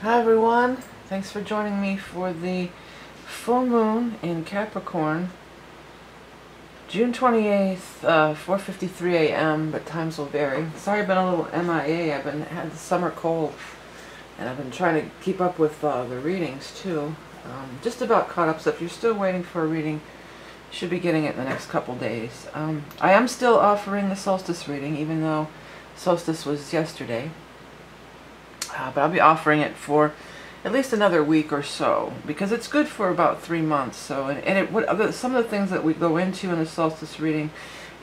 Hi everyone, thanks for joining me for the full moon in Capricorn, June 28th, 4:53 a.m., but times will vary. Sorry I've been a little MIA, had the summer cold, and I've been trying to keep up with the readings too. Just about caught up, so if you're still waiting for a reading, you should be getting it in the next couple days. I am still offering the solstice reading, even though solstice was yesterday. But I'll be offering it for at least another week or so, because it's good for about 3 months. So, some of the things that we go into in the solstice reading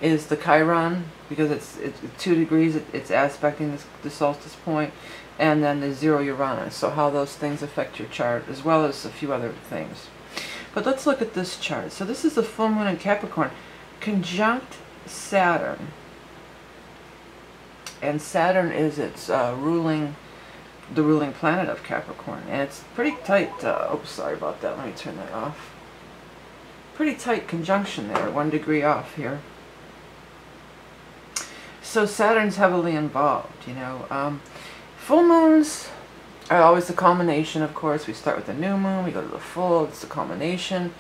is the Chiron, because it's 2 degrees, it's aspecting the solstice point, and then the 0 Uranus. So how those things affect your chart, as well as a few other things. But let's look at this chart. So this is the full moon in Capricorn, conjunct Saturn, and Saturn is its the ruling planet of Capricorn, and it's pretty tight. Oops, sorry about that. Let me turn that off. Pretty tight conjunction there, 1 degree off here. So Saturn's heavily involved, you know. Full moons are always the culmination, of course. We start with the new moon, we go to the full, it's the culmination,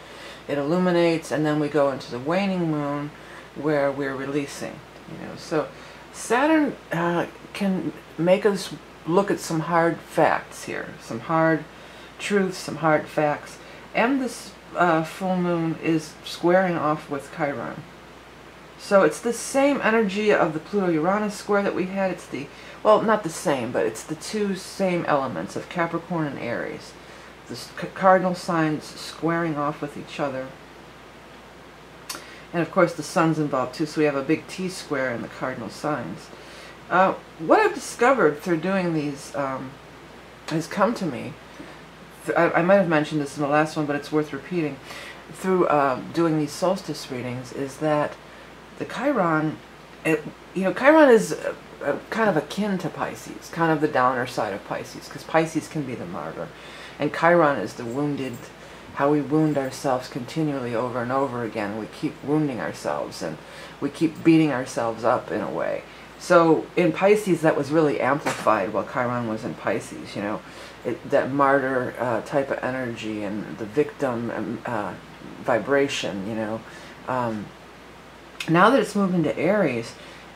it illuminates, and then we go into the waning moon where we're releasing, you know. So Saturn can make us look at some hard facts here, some hard truths, some hard facts. And this full moon is squaring off with Chiron. So it's the same energy of the Pluto-Uranus square that we had. It's the, well, not the same, but it's the 2 same elements of Capricorn and Aries. The cardinal signs squaring off with each other. And of course the sun's involved too, so we have a big T-square in the cardinal signs. What I've discovered through doing these has come to me. I might have mentioned this in the last one, but it's worth repeating. Through doing these solstice readings, is that the Chiron, you know, Chiron is kind of akin to Pisces, kind of the downer side of Pisces, because Pisces can be the martyr, and Chiron is the wounded, how we wound ourselves continually over and over again. We keep wounding ourselves, and we keep beating ourselves up in a way. So in Pisces, that was really amplified while Chiron was in Pisces, you know, that martyr type of energy and the victim vibration, you know. Now that it's moved into Aries,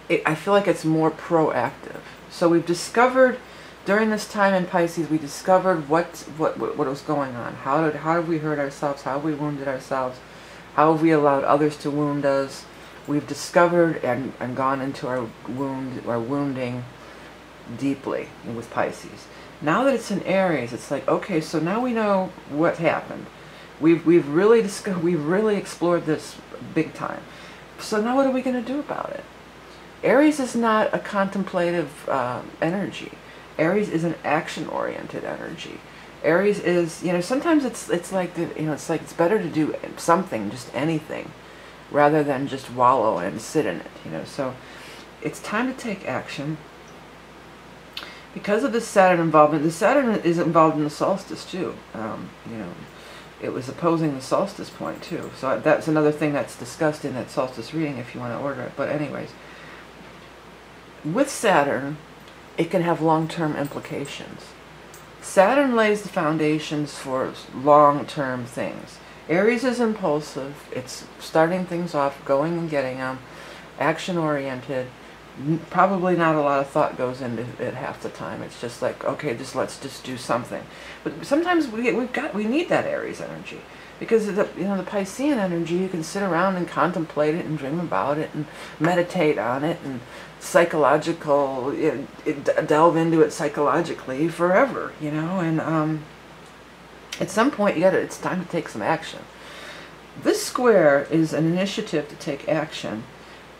I feel like it's more proactive. So we've discovered, during this time in Pisces, we discovered what was going on. How have we hurt ourselves? How have we wounded ourselves? How have we allowed others to wound us? We've discovered and gone into our wounding deeply with Pisces. Now that it's in Aries, it's like, okay, so now we know what happened. We've really explored this big time. So now what are we going to do about it? Aries is not a contemplative energy. Aries is an action-oriented energy. Aries is, you know, sometimes it's like it's better to do something, just anything, rather than just wallow and sit in it, you know. So it's time to take action. Because of this Saturn involvement, the Saturn is involved in the solstice too. You know, it was opposing the solstice point too. So that's another thing that's discussed in that solstice reading if you want to order it. But anyways, with Saturn, it can have long-term implications. Saturn lays the foundations for long-term things. Aries is impulsive, it's starting things off, going and getting them, action-oriented. Probably not a lot of thought goes into it half the time. It's just like, okay, let's just do something. But sometimes we need that Aries energy, because the Piscean energy, you can sit around and contemplate it and dream about it and meditate on it and delve into it psychologically forever, you know. And at some point, it's time to take some action. This square is an initiative to take action,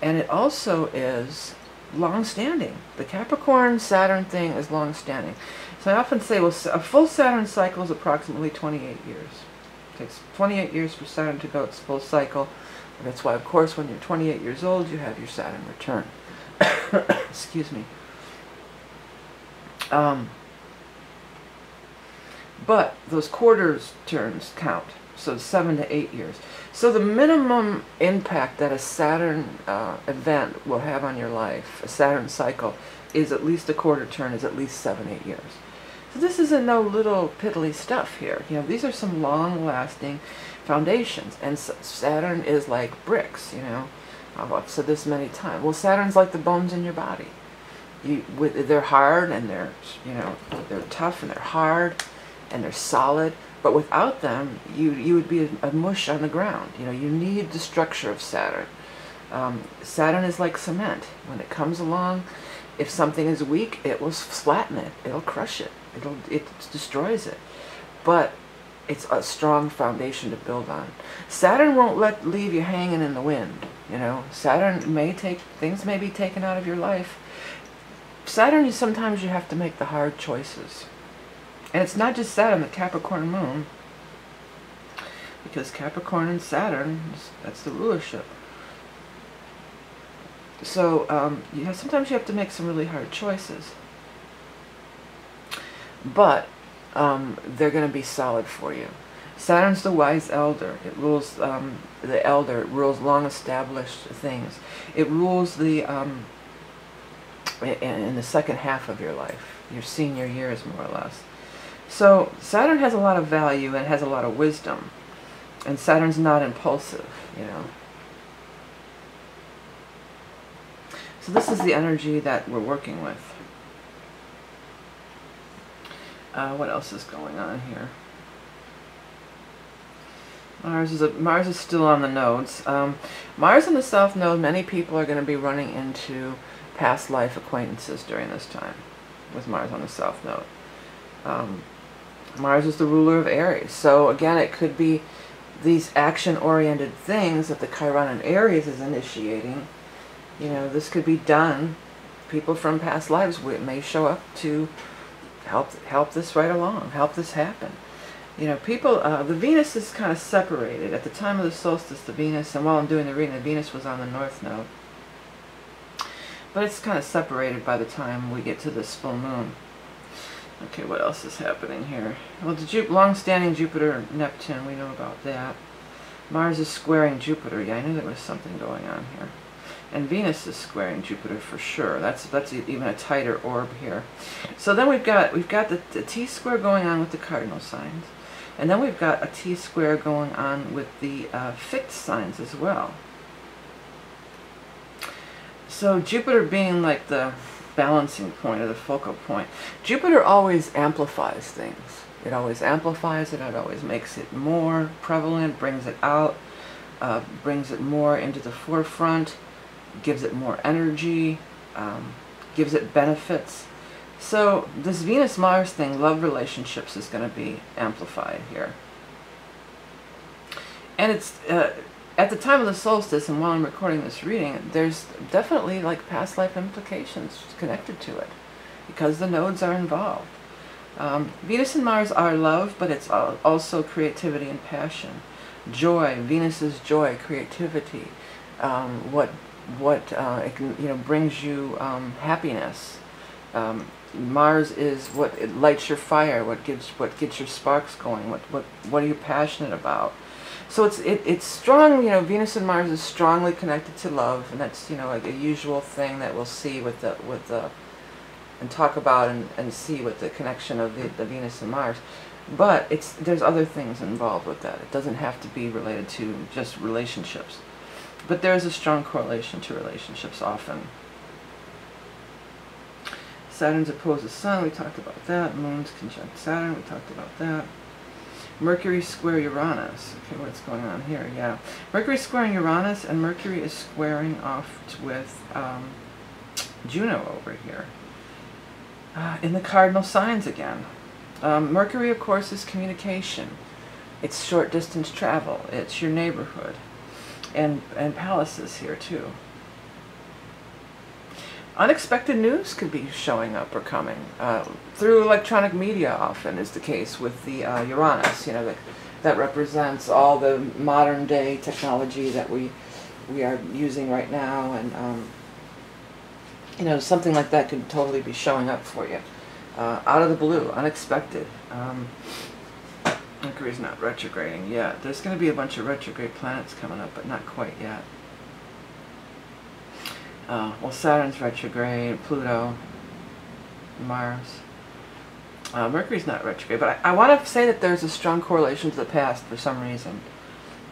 and it also is long-standing. The Capricorn-Saturn thing is long-standing. So I often say, well, a full Saturn cycle is approximately 28 years. It takes 28 years for Saturn to go its full cycle. And that's why, of course, when you're 28 years old, you have your Saturn return. Excuse me. But those quarters turns count, so 7 to 8 years. So the minimum impact that a Saturn event will have on your life, a Saturn cycle, is at least a quarter turn, is at least 7, 8 years. So this isn't no little piddly stuff here. You know, these are some long-lasting foundations. And Saturn is like bricks, you know. I've said this many times. Well, Saturn's like the bones in your body. They're hard and they're, you know, they're tough and they're hard and they're solid. But without them, you would be a mush on the ground. You know, you need the structure of Saturn. Saturn is like cement. When it comes along, if something is weak, it will flatten it. It'll crush it. It destroys it. But it's a strong foundation to build on. Saturn won't leave you hanging in the wind. You know, Saturn things may be taken out of your life. Saturn, sometimes you have to make the hard choices. And it's not just Saturn, the Capricorn moon. Because Capricorn and Saturn, that's the rulership. So, sometimes you have to make some really hard choices. But they're going to be solid for you. Saturn's the wise elder. It rules the elder. It rules long-established things. It rules the in the second half of your life, your senior years, more or less. So Saturn has a lot of value and has a lot of wisdom. And Saturn's not impulsive, you know. So this is the energy that we're working with. What else is going on here? Mars is still on the nodes. Mars in the South Node, many people are going to be running into past life acquaintances during this time with Mars on the South Node. Mars is the ruler of Aries. So again, it could be these action-oriented things that the Chiron in Aries is initiating. You know, this could be done. People from past lives may show up to help this right along, help this happen. You know, people, the Venus is kind of separated. At the time of the solstice, the Venus, and while I'm doing the reading, the Venus was on the North Node. But it's kind of separated by the time we get to this full moon. Okay, what else is happening here? Well, the long-standing Jupiter, Neptune, we know about that. Mars is squaring Jupiter. Yeah, I knew there was something going on here. And Venus is squaring Jupiter for sure. That's even a tighter orb here. So then we've got the T-square going on with the cardinal signs. And then we've got a T-square going on with the fixed signs as well. So Jupiter being like the balancing point or the focal point. Jupiter always amplifies things. It always amplifies it. It always makes it more prevalent, brings it out, brings it more into the forefront, gives it more energy, gives it benefits. So this Venus-Mars thing, love relationships, is going to be amplified here. And it's at the time of the solstice, and while I'm recording this reading, there's definitely like past life implications connected to it, because the nodes are involved. Venus and Mars are love, but it's also creativity and passion. Joy, Venus is joy, creativity, what it can, you know, brings you happiness. Mars is what it lights your fire, what gets your sparks going, what are you passionate about. So it's strong, you know, Venus and Mars is strongly connected to love, and that's, you know, like a usual thing that we'll see and talk about and see with the connection of the Venus and Mars. But there's other things involved with that. It doesn't have to be related to just relationships. But there's a strong correlation to relationships often. Saturn's opposed the Sun, we talked about that. Moon's conjunct Saturn, we talked about that. Mercury square Uranus. Okay, what's going on here? Yeah. Mercury squaring Uranus, and Mercury is squaring off with Juno over here. In the cardinal signs again. Mercury, of course, is communication. It's short distance travel. It's your neighborhood. And palaces here too. Unexpected news could be showing up or coming through electronic media. Often is the case with the Uranus. You know, that represents all the modern day technology that we are using right now, and you know, something like that could totally be showing up for you out of the blue, unexpected. Mercury's not retrograding yet. There's going to be a bunch of retrograde planets coming up, but not quite yet. Well, Saturn's retrograde, Pluto, Mars. Mercury's not retrograde, but I want to say that there's a strong correlation to the past for some reason.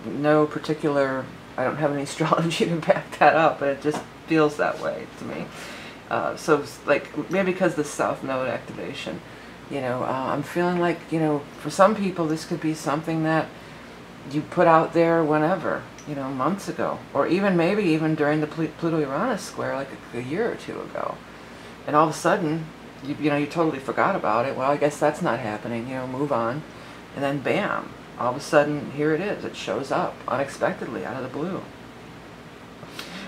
No particular, I don't have any astrology to back that up, but it just feels that way to me. So like, maybe because of the South Node activation, you know, I'm feeling like, you know, for some people this could be something that you put out there whenever, you know, months ago, or even maybe even during the Pluto-Uranus square, like a year or two ago, and all of a sudden, you know, you totally forgot about it. Well, I guess that's not happening, you know, move on, and then bam, all of a sudden, here it is. It shows up unexpectedly out of the blue.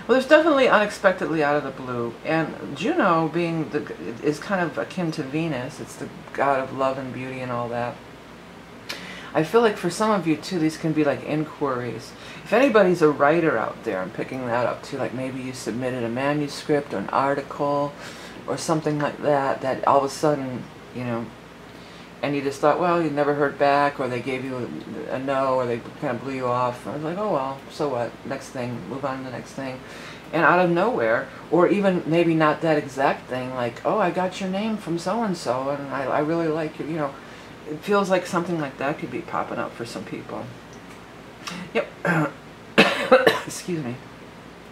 Well, there's definitely unexpectedly out of the blue, and Juno being is kind of akin to Venus. It's the god of love and beauty and all that. I feel like for some of you too, these can be like inquiries. If anybody's a writer out there, I'm picking that up too, like maybe you submitted a manuscript or an article or something like that, that all of a sudden, you know, and you just thought, well, you never heard back, or they gave you a no, or they kind of blew you off. I was like, oh well, so what, next thing, move on to the next thing. And out of nowhere, or even maybe not that exact thing, like, oh, I got your name from so-and-so, and I really like you, you know. It feels like something like that could be popping up for some people. Yep. Excuse me.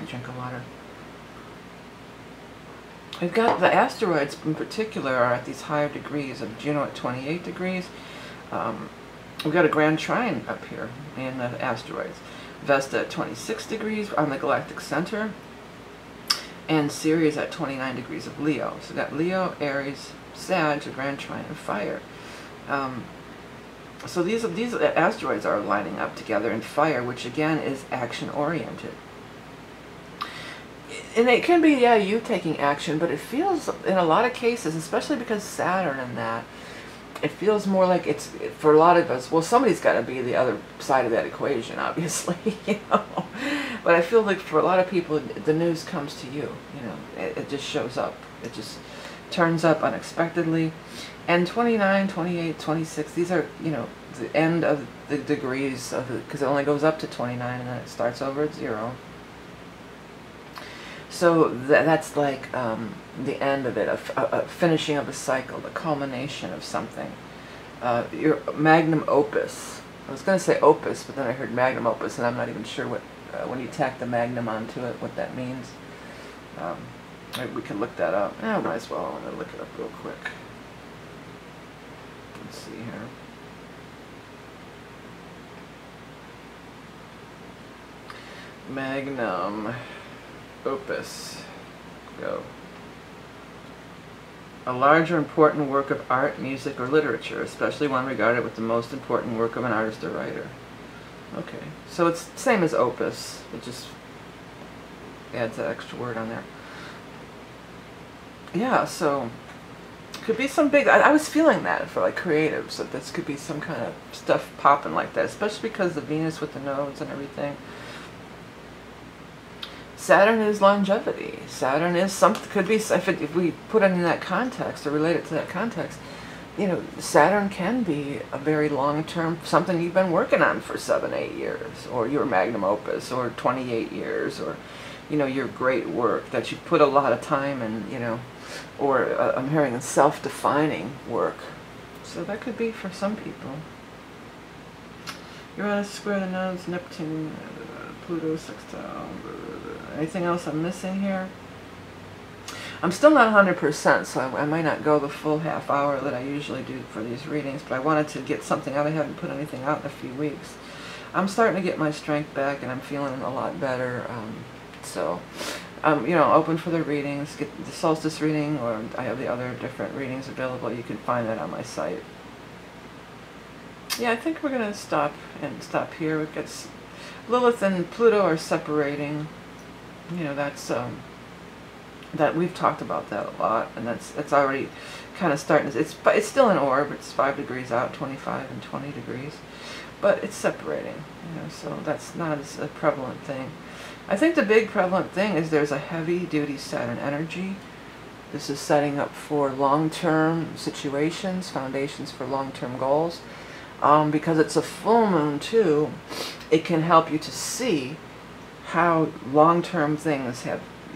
A drink of water. We've got the asteroids in particular are at these higher degrees of Juno at 28 degrees. We've got a grand trine up here in the asteroids. Vesta at 26 degrees on the galactic center. And Ceres at 29 degrees of Leo. So we've got Leo, Aries, Sag, a grand trine, and fire. So these asteroids are lining up together in fire, which again is action-oriented. And it can be, yeah, you taking action, but it feels, in a lot of cases, especially because Saturn and that, it feels more like it's, for a lot of us, well, somebody's got to be the other side of that equation, obviously, you know. But I feel like for a lot of people, the news comes to you, you know. It just shows up. It just turns up unexpectedly. And 29, 28, 26, these are, you know, the end of the degrees of it, because it only goes up to 29 and then it starts over at 0. So that's like the end of it, a finishing of a cycle, the culmination of something. Your magnum opus. I was going to say opus, but then I heard magnum opus, and I'm not even sure what, when you tack the magnum onto it, what that means. Maybe we can look that up. I might as well. I'm going to look it up real quick. Let's see here. Magnum opus. Go. A large or important work of art, music, or literature, especially one regarded with the most important work of an artist or writer. Okay, so it's the same as opus. It just adds that extra word on there. Yeah, so could be some big, I was feeling that for like creatives, that this could be some kind of stuff popping like that, especially because the Venus with the nodes and everything. Saturn is longevity. Saturn is something, could be, if we put it in that context or relate it to that context, you know, Saturn can be a very long-term, something you've been working on for 7, 8 years, or your magnum opus, or 28 years, or, you know, your great work that you put a lot of time in, you know, or I'm hearing self-defining work. So that could be for some people. Uranus square the nodes, Neptune, Pluto sextile. Anything else I'm missing here? I'm still not 100%, so I might not go the full half hour that I usually do for these readings, but I wanted to get something out. I haven't put anything out in a few weeks. I'm starting to get my strength back, and I'm feeling a lot better. You know, open for the readings. Get the solstice reading, or I have the other different readings available. You can find that on my site. Yeah, I think we're going to stop here. We've got Lilith and Pluto are separating. You know, that's that we've talked about that a lot, and it's already kind of starting. It's still an orb. It's 5 degrees out, 25 and 20 degrees, but it's separating. You know, so that's not as a prevalent thing. I think the big prevalent thing is there's a heavy-duty Saturn energy. This is setting up for long-term situations, foundations for long-term goals. Because it's a full moon too, it can help you to see how long-term things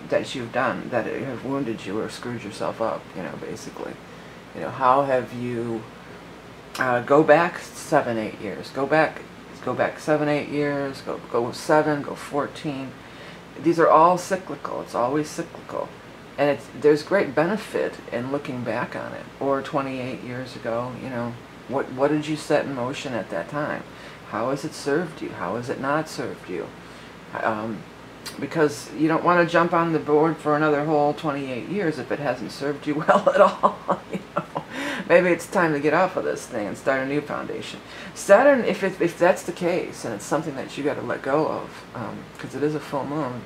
that you've done that have wounded you or screwed yourself up, you know, basically. You know, how have you, go back 7, 8 years, go back 7, 8 years, go 7, go 14. These are all cyclical. It's always cyclical. And there's great benefit in looking back on it. Or 28 years ago, you know, what did you set in motion at that time? How has it served you? How has it not served you? Because you don't want to jump on the board for another whole 28 years if it hasn't served you well at all. You know? Maybe it's time to get off of this thing and start a new foundation. Saturn, if that's the case, and it's something that you got to let go of, because it is a full moon,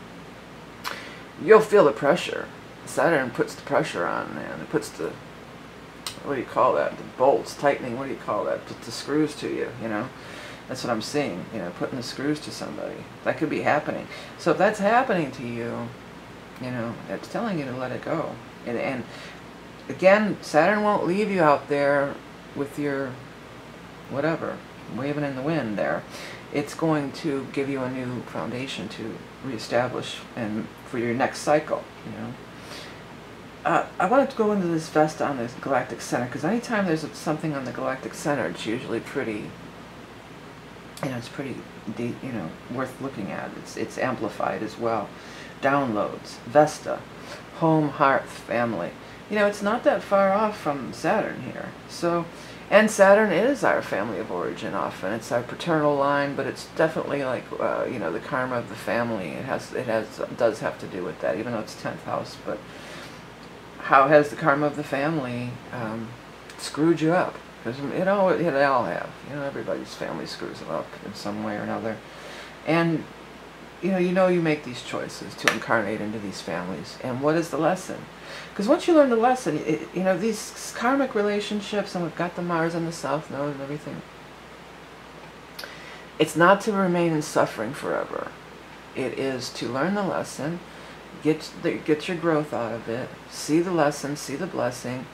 you'll feel the pressure. Saturn puts the pressure on, man. It puts the, what do you call that? The bolts, tightening, what do you call that? Puts the screws to you, you know? That's what I'm seeing, you know, putting the screws to somebody. That could be happening. So if that's happening to you, you know, it's telling you to let it go. And again, Saturn won't leave you out there with your whatever, waving in the wind there. It's going to give you a new foundation to reestablish and for your next cycle, you know. I wanted to go into this Vesta on the galactic center, because anytime there's something on the galactic center, it's usually pretty, you know, it's pretty deep, you know, worth looking at. It's amplified as well. Downloads, Vesta, home, hearth, family. You know, it's not that far off from Saturn here. So, and Saturn is our family of origin often. It's our paternal line, but it's definitely like, you know, the karma of the family. It does have to do with that, even though it's 10th house. But how has the karma of the family screwed you up? Because they all have. You know, everybody's family screws them up in some way or another. And you know you make these choices to incarnate into these families. And what is the lesson? Because once you learn the lesson, you know, these karmic relationships, and we've got the Mars and the South Node and everything, it's not to remain in suffering forever. It is to learn the lesson, get your growth out of it, see the lesson, see the blessing,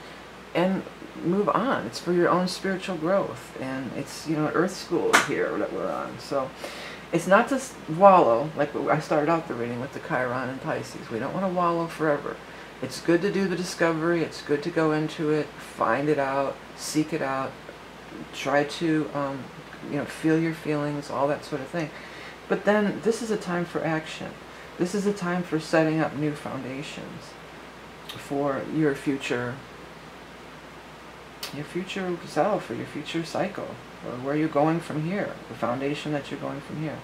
and move on. It's for your own spiritual growth. And it's, you know, Earth School here that we're on. So it's not to wallow, like I started out the reading with the Chiron and Pisces. We don't want to wallow forever. It's good to do the discovery. It's good to go into it, find it out, seek it out, try to, you know, feel your feelings, all that sort of thing. But then this is a time for action. This is a time for setting up new foundations for your future self, or your future cycle, or where you're going from here, the foundation that you're going from here.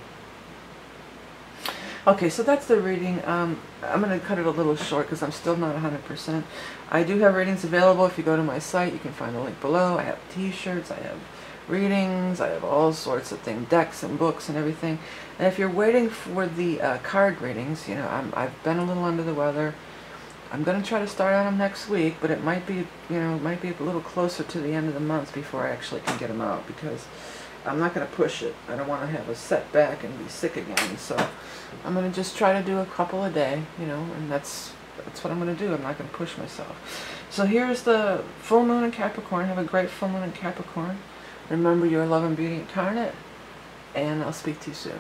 Okay, so that's the reading. I'm going to cut it a little short because I'm still not 100%. I do have readings available. If you go to my site, you can find the link below. I have t-shirts, I have readings, I have all sorts of things, decks and books and everything. And if you're waiting for the card readings, you know, I've been a little under the weather. I'm going to try to start on them next week, but it might be, you know, it might be a little closer to the end of the month before I actually can get them out, because I'm not going to push it. I don't want to have a setback and be sick again. So I'm going to just try to do a couple a day, you know, and that's what I'm going to do. I'm not going to push myself. So here's the full moon in Capricorn. Have a great full moon in Capricorn. Remember, you're love and beauty incarnate, and I'll speak to you soon.